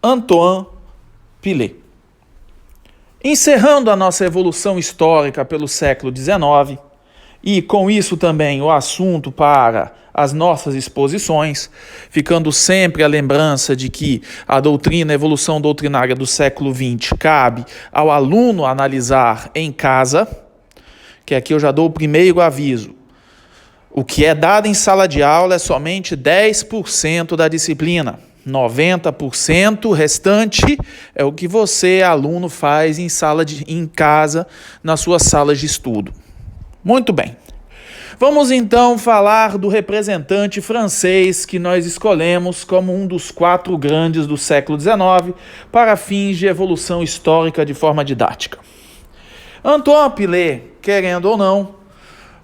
Antoine Pillet. Encerrando a nossa evolução histórica pelo século XIX, e com isso também o assunto para as nossas exposições, ficando sempre a lembrança de que a evolução doutrinária do século XX cabe ao aluno analisar em casa, que aqui eu já dou o primeiro aviso. O que é dado em sala de aula é somente 10% da disciplina. 90% restante é o que você, aluno, faz em casa, nas suas salas de estudo. Muito bem. Vamos então falar do representante francês que nós escolhemos como um dos 4 grandes do século XIX para fins de evolução histórica de forma didática. Antoine Pillet, querendo ou não,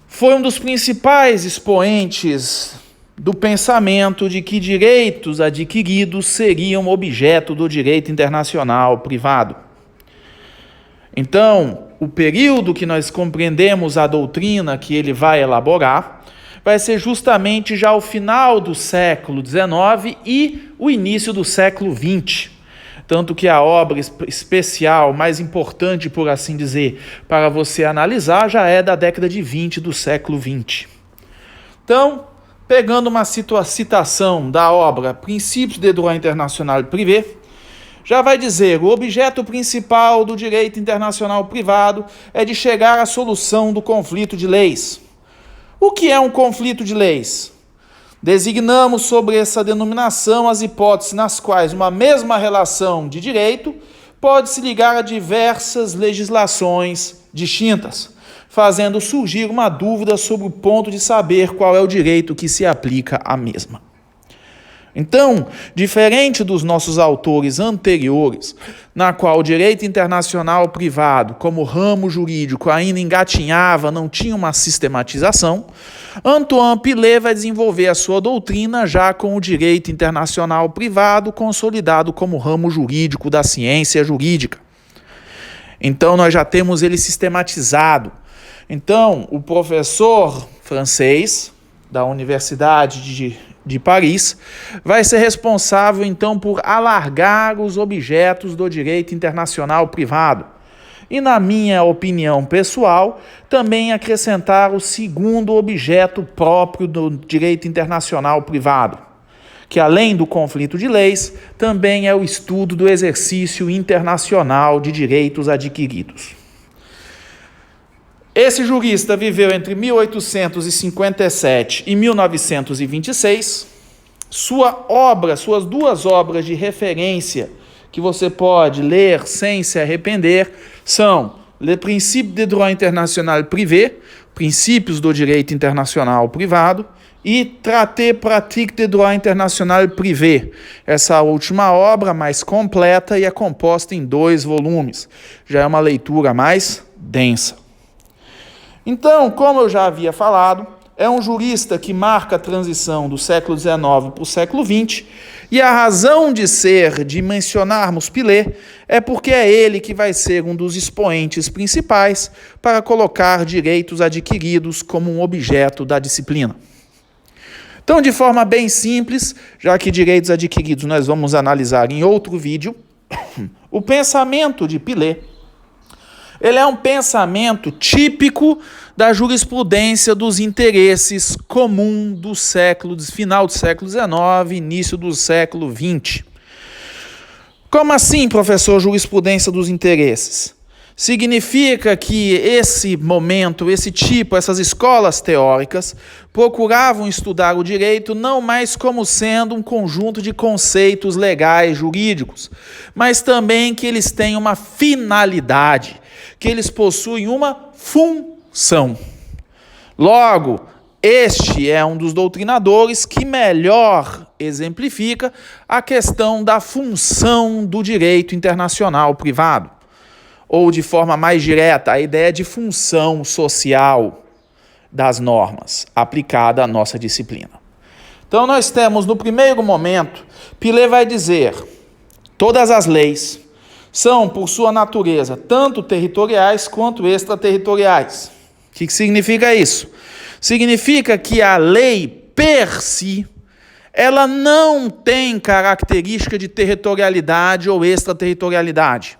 foi um dos principais expoentes do pensamento de que direitos adquiridos seriam objeto do direito internacional privado. Então, o período que nós compreendemos a doutrina que ele vai elaborar vai ser justamente já o final do século XIX e o início do século XX. Tanto que a obra especial, mais importante, por assim dizer, para você analisar, já é da década de 20 do século XX. Então, pegando uma citação da obra Princípios de droit international privé, já vai dizer: o objeto principal do direito internacional privado é de chegar à solução do conflito de leis. O que é um conflito de leis? Designamos sobre essa denominação as hipóteses nas quais uma mesma relação de direito pode se ligar a diversas legislações distintas, fazendo surgir uma dúvida sobre o ponto de saber qual é o direito que se aplica à mesma. Então, diferente dos nossos autores anteriores, na qual o direito internacional privado, como ramo jurídico, ainda engatinhava, não tinha uma sistematização, Antoine Pillet vai desenvolver a sua doutrina já com o direito internacional privado consolidado como ramo jurídico da ciência jurídica. Então, nós já temos ele sistematizado. Então, o professor francês da Universidade de Paris vai ser responsável, então, por alargar os objetos do direito internacional privado. E, na minha opinião pessoal, também acrescentar o segundo objeto próprio do direito internacional privado, que, além do conflito de leis, também é o estudo do exercício internacional de direitos adquiridos. Esse jurista viveu entre 1857 e 1926. Suas 2 obras de referência que você pode ler sem se arrepender são Le Principe de droit international privé, Princípios do direito internacional privado, e Traité pratique de droit international privé. Essa última obra mais completa e é composta em 2 volumes. Já é uma leitura mais densa. Então, como eu já havia falado, é um jurista que marca a transição do século XIX para o século XX, e a razão de mencionarmos Pillet é porque é ele que vai ser um dos expoentes principais para colocar direitos adquiridos como um objeto da disciplina. Então, de forma bem simples, já que direitos adquiridos nós vamos analisar em outro vídeo, o pensamento de Pillet, ele é um pensamento típico da jurisprudência dos interesses comum do final do século XIX, início do século XX. Como assim, professor, jurisprudência dos interesses? Significa que esse momento, essas escolas teóricas procuravam estudar o direito não mais como sendo um conjunto de conceitos legais, jurídicos, mas também que eles têm uma finalidade, que eles possuem uma função. Logo, este é um dos doutrinadores que melhor exemplifica a questão da função do direito internacional privado, ou de forma mais direta, a ideia de função social das normas aplicada à nossa disciplina. Então nós temos, no primeiro momento, Pillet vai dizer: todas as leis são, por sua natureza, tanto territoriais quanto extraterritoriais. O que significa isso? Significa que a lei, per si, ela não tem característica de territorialidade ou extraterritorialidade.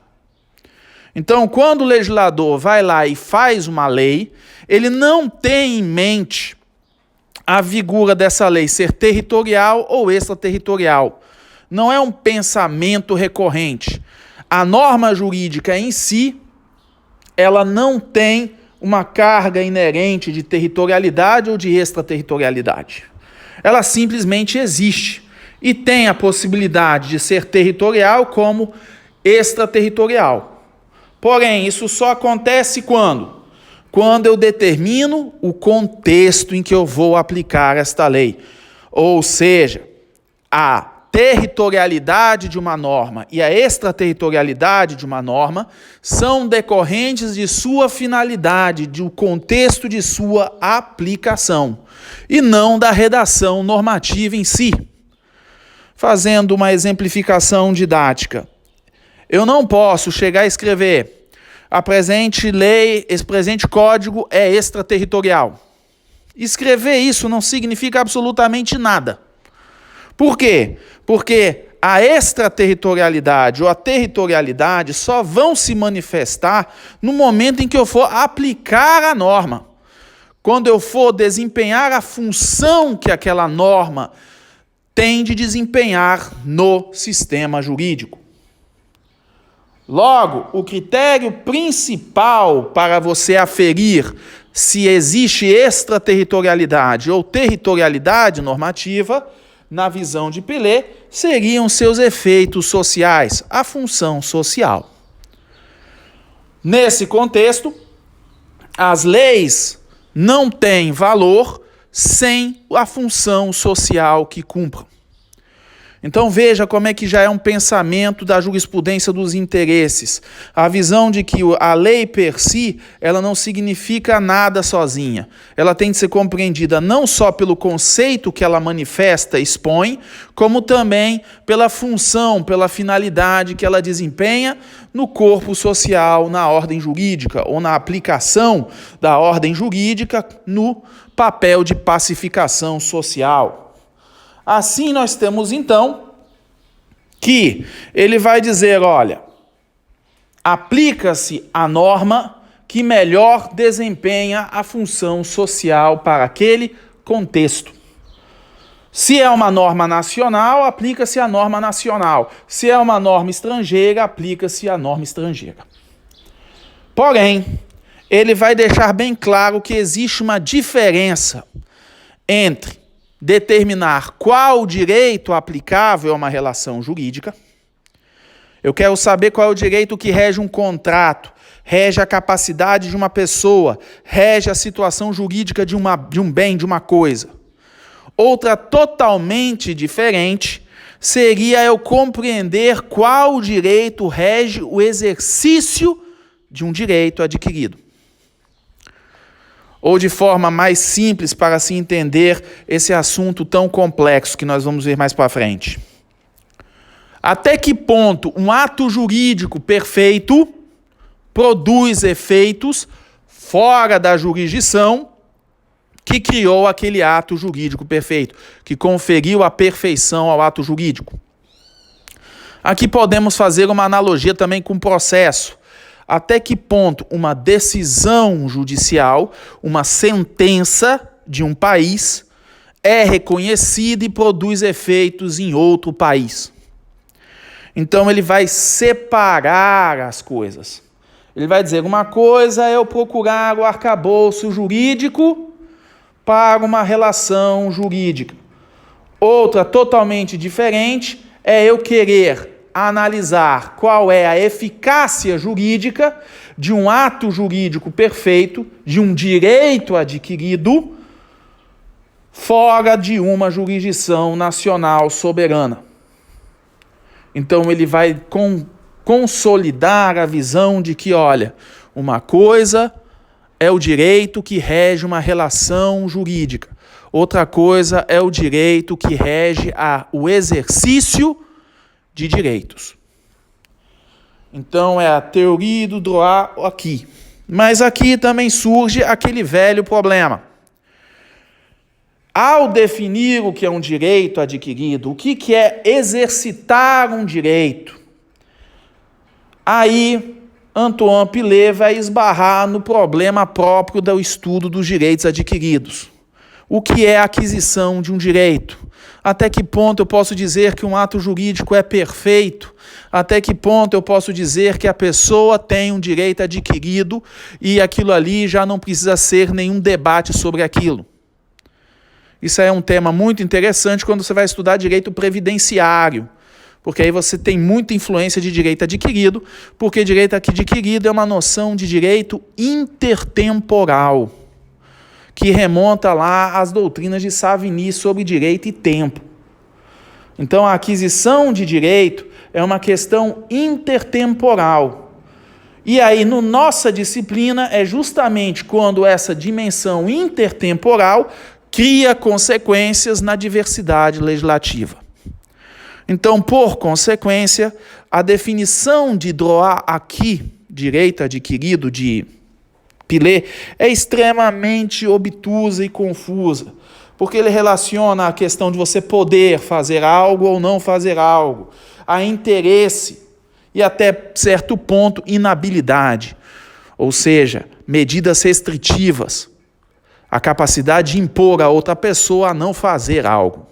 Então, quando o legislador vai lá e faz uma lei, ele não tem em mente a vigor dessa lei ser territorial ou extraterritorial. Não é um pensamento recorrente. A norma jurídica em si, ela não tem uma carga inerente de territorialidade ou de extraterritorialidade. Ela simplesmente existe e tem a possibilidade de ser territorial como extraterritorial. Porém, isso só acontece quando? Quando eu determino o contexto em que eu vou aplicar esta lei. Ou seja, a territorialidade de uma norma e a extraterritorialidade de uma norma são decorrentes de sua finalidade, do contexto de sua aplicação, e não da redação normativa em si. Fazendo uma exemplificação didática, eu não posso chegar a escrever: a presente lei, esse presente código é extraterritorial. Escrever isso não significa absolutamente nada. Por quê? Porque a extraterritorialidade ou a territorialidade só vão se manifestar no momento em que eu for aplicar a norma. Quando eu for desempenhar a função que aquela norma tem de desempenhar no sistema jurídico. Logo, o critério principal para você aferir se existe extraterritorialidade ou territorialidade normativa, na visão de Pelé, seriam seus efeitos sociais, a função social. Nesse contexto, as leis não têm valor sem a função social que cumpram. Então veja como é que já é um pensamento da jurisprudência dos interesses. A visão de que a lei per si, ela não significa nada sozinha. Ela tem de ser compreendida não só pelo conceito que ela manifesta, expõe, como também pela função, pela finalidade que ela desempenha no corpo social, na ordem jurídica, ou na aplicação da ordem jurídica no papel de pacificação social. Assim nós temos então que ele vai dizer, olha, aplica-se a norma que melhor desempenha a função social para aquele contexto. Se é uma norma nacional, aplica-se a norma nacional. Se é uma norma estrangeira, aplica-se a norma estrangeira. Porém, ele vai deixar bem claro que existe uma diferença entre determinar qual direito aplicável a uma relação jurídica. Eu quero saber qual é o direito que rege um contrato, rege a capacidade de uma pessoa, rege a situação jurídica de um bem, de uma coisa. Outra totalmente diferente seria eu compreender qual direito rege o exercício de um direito adquirido. Ou de forma mais simples para se entender esse assunto tão complexo que nós vamos ver mais para frente. Até que ponto um ato jurídico perfeito produz efeitos fora da jurisdição que criou aquele ato jurídico perfeito, que conferiu a perfeição ao ato jurídico? Aqui podemos fazer uma analogia também com o processo. Até que ponto uma decisão judicial, uma sentença de um país, é reconhecida e produz efeitos em outro país? Então ele vai separar as coisas. Ele vai dizer, uma coisa é eu procurar o arcabouço jurídico para uma relação jurídica. Outra totalmente diferente é eu querer analisar qual é a eficácia jurídica de um ato jurídico perfeito, de um direito adquirido, fora de uma jurisdição nacional soberana. Então ele vai consolidar a visão de que, olha, uma coisa é o direito que rege uma relação jurídica, outra coisa é o direito que rege o exercício de direitos. Então é a teoria do droit aqui. Mas aqui também surge aquele velho problema. Ao definir o que é um direito adquirido, o que é exercitar um direito, aí Antoine Pillet vai esbarrar no problema próprio do estudo dos direitos adquiridos. O que é a aquisição de um direito? Até que ponto eu posso dizer que um ato jurídico é perfeito? Até que ponto eu posso dizer que a pessoa tem um direito adquirido e aquilo ali já não precisa ser nenhum debate sobre aquilo? Isso é um tema muito interessante quando você vai estudar direito previdenciário, porque aí você tem muita influência de direito adquirido, porque direito adquirido é uma noção de direito intertemporal, que remonta lá às doutrinas de Savigny sobre direito e tempo. Então, a aquisição de direito é uma questão intertemporal. E aí, na nossa disciplina, é justamente quando essa dimensão intertemporal cria consequências na diversidade legislativa. Então, por consequência, a definição de droit acquis, direito adquirido de Pillet, é extremamente obtusa e confusa, porque ele relaciona a questão de você poder fazer algo ou não fazer algo, a interesse e até certo ponto inabilidade, ou seja, medidas restritivas, a capacidade de impor a outra pessoa a não fazer algo.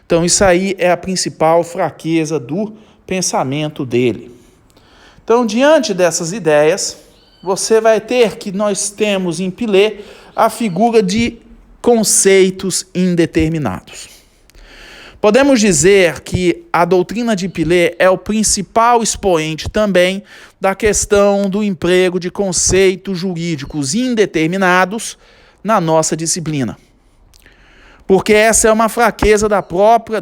Então isso aí é a principal fraqueza do pensamento dele. Então, diante dessas ideias, você vai ter que nós temos em Pillet a figura de conceitos indeterminados. Podemos dizer que a doutrina de Pillet é o principal expoente também da questão do emprego de conceitos jurídicos indeterminados na nossa disciplina. Porque essa é uma fraqueza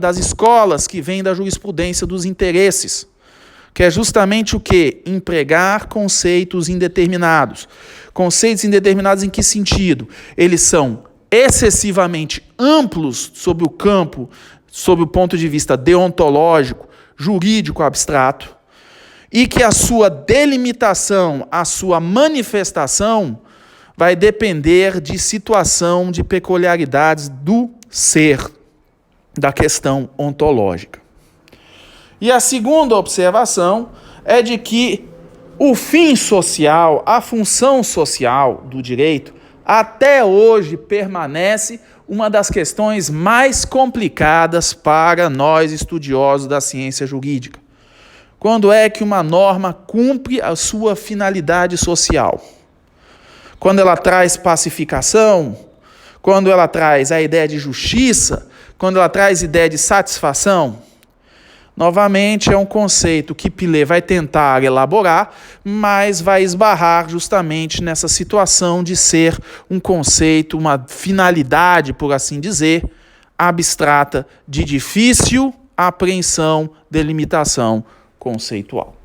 das escolas que vem da jurisprudência dos interesses, que é justamente o quê? Empregar conceitos indeterminados. Conceitos indeterminados em que sentido? Eles são excessivamente amplos sobre o campo, sob o ponto de vista deontológico, jurídico abstrato, e que a sua delimitação, a sua manifestação, vai depender de situação, de peculiaridades do ser, da questão ontológica. E a segunda observação é de que o fim social, a função social do direito, até hoje permanece uma das questões mais complicadas para nós estudiosos da ciência jurídica. Quando é que uma norma cumpre a sua finalidade social? Quando ela traz pacificação, quando ela traz a ideia de justiça, quando ela traz ideia de satisfação. Novamente, é um conceito que Pillet vai tentar elaborar, mas vai esbarrar justamente nessa situação de ser um conceito, uma finalidade, por assim dizer, abstrata, de difícil apreensão, delimitação conceitual.